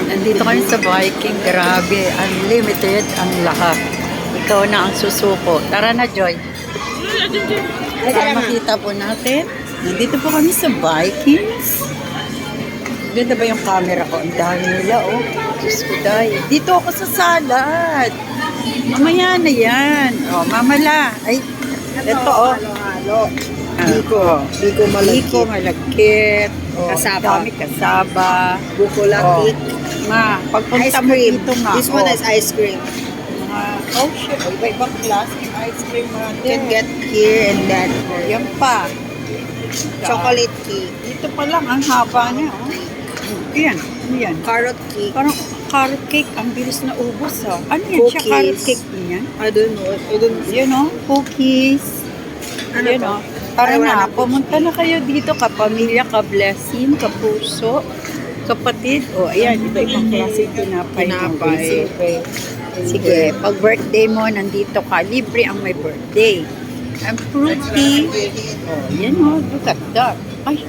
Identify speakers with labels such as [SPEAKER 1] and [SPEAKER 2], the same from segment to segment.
[SPEAKER 1] Nandito kami sa Viking. Grabe, unlimited ang lahat. Ikaw na ang susuko. Tara na, Joy. Para makita po natin. Nandito po kami sa Vikings. Ganda ba yung camera ko? Ang dami nila, oh. Diyos ko, dahil. Dito ako sa salad. Mamaya na yan. Oh, mamala. Ay, ito, oh.
[SPEAKER 2] Halo-halo.
[SPEAKER 1] Biko malagkit. Oh,
[SPEAKER 2] Kasaba.
[SPEAKER 1] Dami kasaba.
[SPEAKER 2] Bukolakik.
[SPEAKER 1] Ma, pagpunta
[SPEAKER 2] Ice
[SPEAKER 1] mo
[SPEAKER 2] cream.
[SPEAKER 1] dito, ma.
[SPEAKER 2] This one
[SPEAKER 1] oh,
[SPEAKER 2] is ice cream.
[SPEAKER 1] oh, shit. Iba-ibang klase yung ice cream natin.
[SPEAKER 2] You can get here and that.
[SPEAKER 1] Yan pa.
[SPEAKER 2] Chocolate cake.
[SPEAKER 1] Dito pa lang, ang haba niya. Oh. Yan, ano yan?
[SPEAKER 2] Carrot cake.
[SPEAKER 1] Parang carrot cake, ang bilis na ubos, ha? Ano yan? Siya
[SPEAKER 2] Cookies.
[SPEAKER 1] carrot cake din yan?
[SPEAKER 2] I don't know.
[SPEAKER 1] You know, cookies.
[SPEAKER 2] Ano
[SPEAKER 1] You
[SPEAKER 2] to?
[SPEAKER 1] know. Tara
[SPEAKER 2] Ay, wala
[SPEAKER 1] na,
[SPEAKER 2] na po.
[SPEAKER 1] pumunta na kayo dito, kapamilya, ka-blessing, kapuso, kapatid. O, ayan, iba-ibang klase tinapay.
[SPEAKER 2] Tinapay.
[SPEAKER 1] Sige, pag birthday mo, nandito ka, libre ang may birthday. Ang fruity. Oh, yan o, look at that. Ay,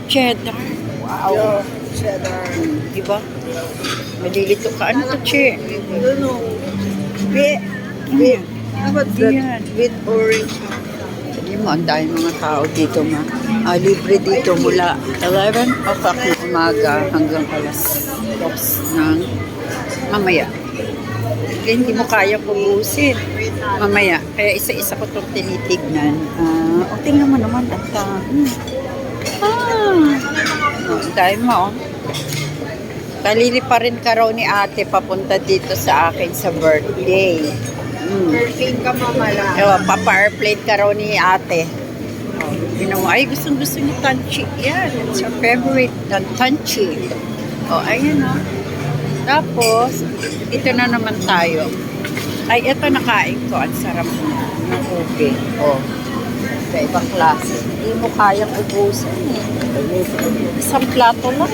[SPEAKER 1] cheddar. Wow.
[SPEAKER 2] Cheddar.
[SPEAKER 1] Diba? Malilito ka. Ano to, che?
[SPEAKER 2] I don't know.
[SPEAKER 1] Ano?
[SPEAKER 2] How about that?
[SPEAKER 1] Yan.
[SPEAKER 2] With orange.
[SPEAKER 1] Sabi mo, ang dahil mga tao dito, ma. Libre dito mula 11 o'clock ng umaga hanggang alas 2 ng mamaya. Kaya hindi mo kaya pubusin mamaya. Kaya isa-isa ko itong tinitignan. O, tingnan mo naman. At, dahil mo, kalili pa rin ka raw ni ate papunta dito sa akin sa birthday.
[SPEAKER 2] Perfect ka mamala.
[SPEAKER 1] Ewa, papa-airplane ka raw ni ate. Yun mo, ay gustong-gusto ni Tanchi. Yan, it's her favorite, Tanchi. O, ayun o. Tapos, ito na naman tayo. Ay, ito nakain ko. Ang sarap na ng ube. O, sa ibang klase. Hindi mo kayang ubusin eh. Isang plato lang.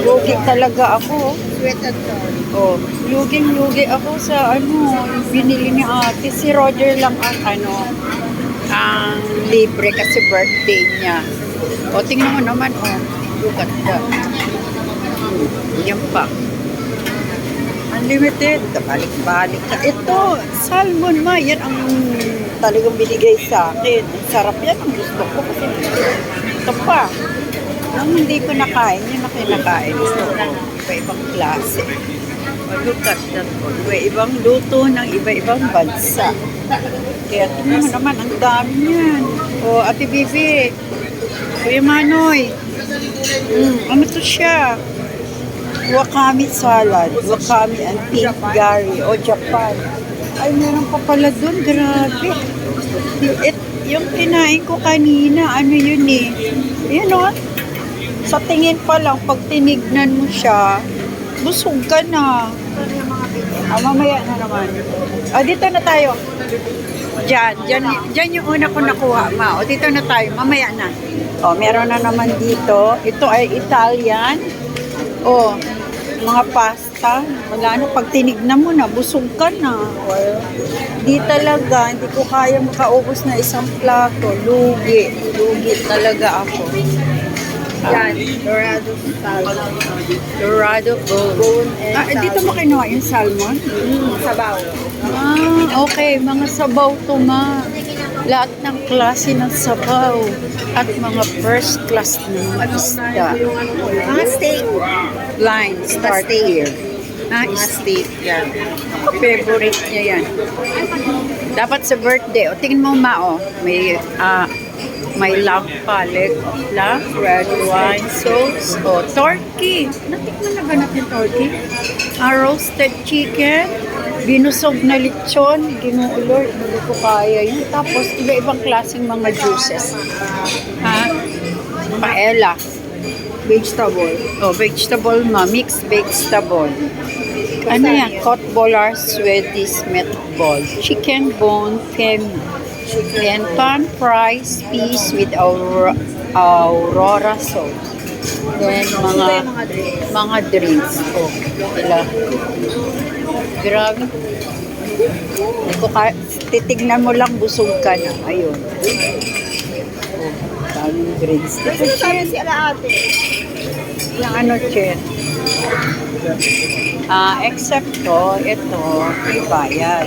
[SPEAKER 1] Lugi talaga ako.
[SPEAKER 2] Sweet and sour.
[SPEAKER 1] Oh, lugi ako sa ano, binili ni ate. Si Roger lang ang libre kasi birthday niya. O, tingnan mo naman, look at that. Yan pa. Unlimited. Balik-balik ka. Ito, salmon ma. Yan ang talagang binigay sa akin. Ang sarap yan. Ang gusto ko. Kasi ito pa. Ang hindi ko nakain, yun na kinakain. So, iba-ibang klase. Look at that. Iba-ibang luto ng iba-ibang bansa. Kaya tingnan mo naman, ang dami yan. O, Ate Bibi. Kuya Manoy. Ano to siya? Wakame salad. Wakame and pink gari. O, Japan. Ay, meron pa pala dun. Grabe. Yung kinain ko kanina, ano yun eh. Yun o. Sa tingin pa lang, pag tinignan mo siya, busog ka na. Mamaya na naman. Dito na tayo. Diyan yung una ko nakuha, ma. O, dito na tayo. Mamaya na. O, meron na naman dito. Ito ay Italian. O, mga pasta. Wala na. Pag tinignan mo na, busog ka na. Di talaga. Hindi ko kaya makaubos na isang plato. Lugi. Lugi talaga ako.
[SPEAKER 2] Yan. Dorado salmon.
[SPEAKER 1] Dorado bone. Dito mo kinuha yung salmon?
[SPEAKER 2] Sabaw.
[SPEAKER 1] Okay. Mga sabaw to, ma. Lahat ng klase ng sabaw. At mga first class ng isda.
[SPEAKER 2] Mga steak.
[SPEAKER 1] Line, start
[SPEAKER 2] Steak.
[SPEAKER 1] here.
[SPEAKER 2] Mga steak. Yan.
[SPEAKER 1] Ako, favorite niya yan. Dapat sa birthday. O, tingin mo, ma, may lamb pa, leg of lamb, red wine sauce, o turkey. Natikman na ba natin turkey? Roasted chicken, binusog na lechon, ginuulor, hindi ko kaya yun. Tapos, iba-ibang klaseng mga juices. Paella.
[SPEAKER 2] Vegetable.
[SPEAKER 1] O, vegetable ma, mixed vegetable. Ano yan? Cod bolar, Swedish meatball. Chicken bone, then pan fries, peas with aurora sauce. Then mga drinks. Oh, sila. Grabe. Titignan mo lang, busog ka na. Ayun. Oh, daming drinks.
[SPEAKER 2] Kasi sabi si ala ate.
[SPEAKER 1] Yung ano, Chen? Except to, ito, may bayad.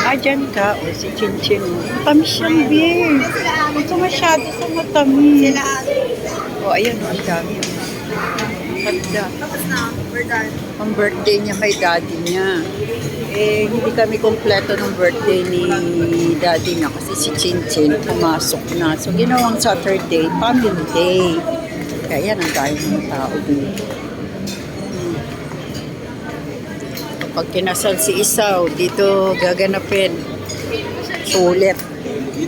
[SPEAKER 1] Ay, dyan ka. O, si Chinchin. Matamis yan, babe. Ito masyado sa matamis. O, ayan, ang dami. Ganda.
[SPEAKER 2] Tapos na, we're done.
[SPEAKER 1] Ang birthday niya kay daddy niya. Hindi kami kompleto ng birthday ni daddy na kasi si Chinchin pumasok na. So, ginawang Saturday, family day. Kaya yan, ang dami ng tao dito. Kapag kinasal si Isaw, dito gaganapin. Sulit.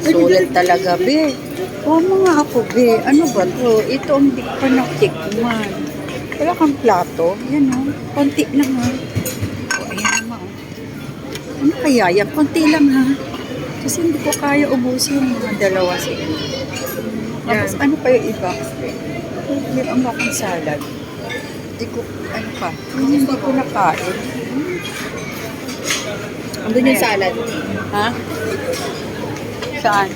[SPEAKER 1] Sulit talaga, be. O mga ako, be. Ano ba to? Ito ang di pa natikman. Wala kang plato. Yan o. Konti lang ha. O, ayan naman o. Ano kaya yan? Konti lang ha. Kasi hindi ko kaya ubusin yung mga dalawa sila. Tapos ano pa yung iba? Yung ang bakang salad. Hindi ko, ano pa? Hindi ko nakain.
[SPEAKER 2] Andun yung salad.
[SPEAKER 1] Ha? Saan?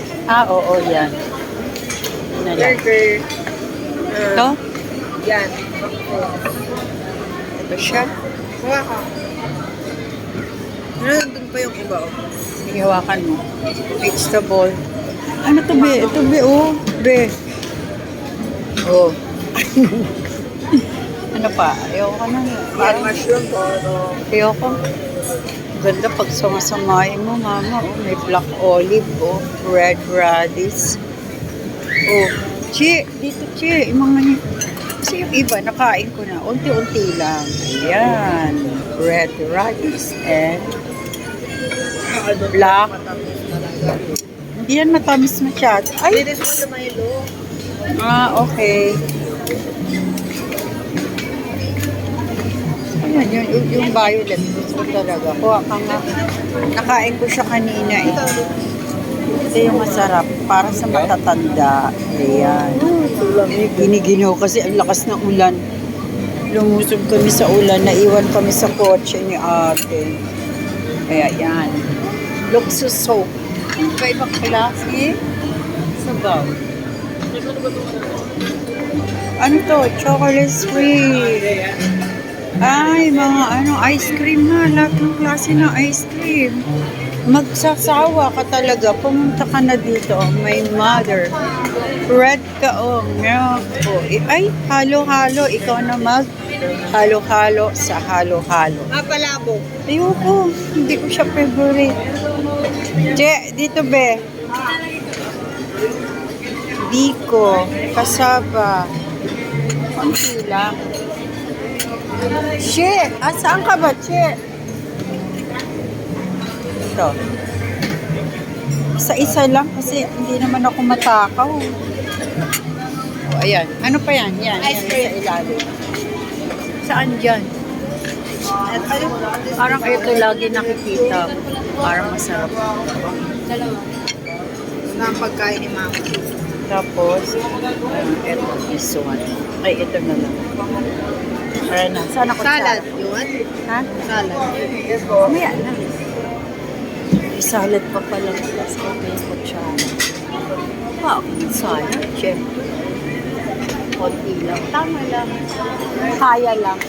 [SPEAKER 1] Oo, yan. Ano lang?
[SPEAKER 2] Burger.
[SPEAKER 1] Ito?
[SPEAKER 2] Yan.
[SPEAKER 1] Ito siya.
[SPEAKER 2] Kuha ka. Nandun pa yung iba, oh.
[SPEAKER 1] Ihawakan mo. Vegetable. Ano to, be? Ito, be, oh. Be. Oh. Ano pa? Ayoko na.
[SPEAKER 2] Yan, mushroom po.
[SPEAKER 1] Ayoko. Ganda pag sumasamahin mo, mama. Oh, may black olive, oh. Red radish. Oh. Chi, dito, Chi. Yung mga niya. Kasi yung iba, nakain ko na. Unti-unti lang. Ayan. Red radish and black. Hindi yan matamis masyado. Ay!
[SPEAKER 2] This is the Milo.
[SPEAKER 1] Okay. Ayan, yung violet. Gusto ko talaga. Kuha ka nga. Nakain ko siya kanina eh. Ito yung masarap. Para sa matatanda. Ayan. Giniginaw kasi ang lakas ng ulan. Lumusob kami sa ulan. Naiwan kami sa kotse ni ate. Kaya yan. Luxus soap. Iba-ibang klase. Sabaw. Ano to? Chocolate sweet. Ay, mga ice cream na. Lahat ng klase ng ice cream. Magsasawa ka talaga. Pumunta ka na dito. My mother. Red ka, oh. Milk. Oh. Ay, halo-halo. Ikaw na halo-halo sa halo-halo.
[SPEAKER 2] Palabok.
[SPEAKER 1] Ayoko. Hindi ko siya favorite. Che, dito be. Biko. Kasaba. Konti lang. Che, saan ka ba, Che? Ito. Isa-isa lang kasi hindi naman ako matakaw. O, ayan. Ano pa yan? Yan.
[SPEAKER 2] Ice
[SPEAKER 1] Yan,
[SPEAKER 2] cream.
[SPEAKER 1] sa ilalim. Saan dyan? Parang ito lagi nakikita. Parang masarap.
[SPEAKER 2] Dalawa. Na ang pagkain ni Mama.
[SPEAKER 1] Tapos, ito, this one. Ay, ito na lang. Para na. Saan ako
[SPEAKER 2] Salad. Yun?
[SPEAKER 1] Ha?
[SPEAKER 2] Salad.
[SPEAKER 1] Maya na. May salad pa pala. Tapos ito yung kutsara. Wow, salad. Siyempre. Konti lang. Tama lang. Kaya lang.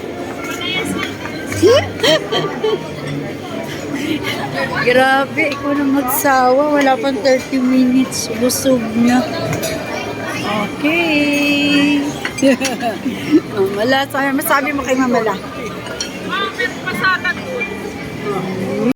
[SPEAKER 1] Grabe, ikaw na magsawa. Wala pang 30 minutes. Busog na. Okay. Mamala. Masabi mo kay Mamala.